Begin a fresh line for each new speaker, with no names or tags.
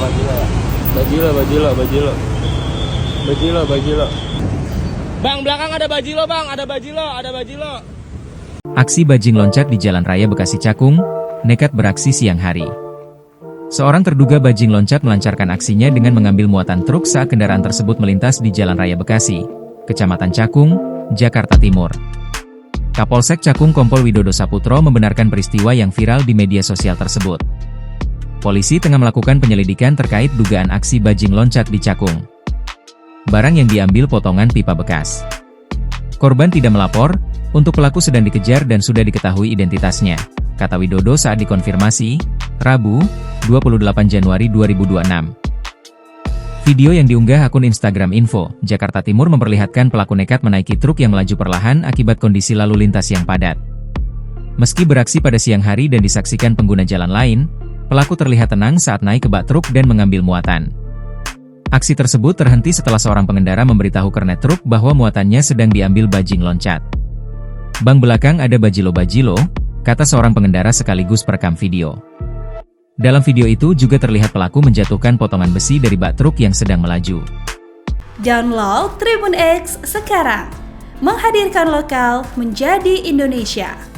Bajilo. Bang, belakang ada bajilo, Bang. Ada bajilo.
Aksi bajing loncat di Jalan Raya Bekasi Cakung, nekat beraksi siang hari. Seorang terduga bajing loncat melancarkan aksinya dengan mengambil muatan truk saat kendaraan tersebut melintas di Jalan Raya Bekasi, Kecamatan Cakung, Jakarta Timur. Kapolsek Cakung Kompol Widodo Saputro membenarkan peristiwa yang viral di media sosial tersebut. Polisi tengah melakukan penyelidikan terkait dugaan aksi bajing loncat di Cakung. Barang yang diambil potongan pipa bekas. Korban tidak melapor, untuk pelaku sedang dikejar dan sudah diketahui identitasnya, kata Widodo saat dikonfirmasi, Rabu, 28 Januari 2026. Video yang diunggah akun Instagram Info, Jakarta Timur memperlihatkan pelaku nekat menaiki truk yang melaju perlahan akibat kondisi lalu lintas yang padat. Meski beraksi pada siang hari dan disaksikan pengguna jalan lain, pelaku terlihat tenang saat naik ke bak truk dan mengambil muatan. Aksi tersebut terhenti setelah seorang pengendara memberitahu kernet truk bahwa muatannya sedang diambil bajing loncat. Bang belakang ada bajilo, kata seorang pengendara sekaligus perekam video. Dalam video itu juga terlihat pelaku menjatuhkan potongan besi dari bak truk yang sedang melaju.
Download Tribun X sekarang, menghadirkan lokal menjadi Indonesia.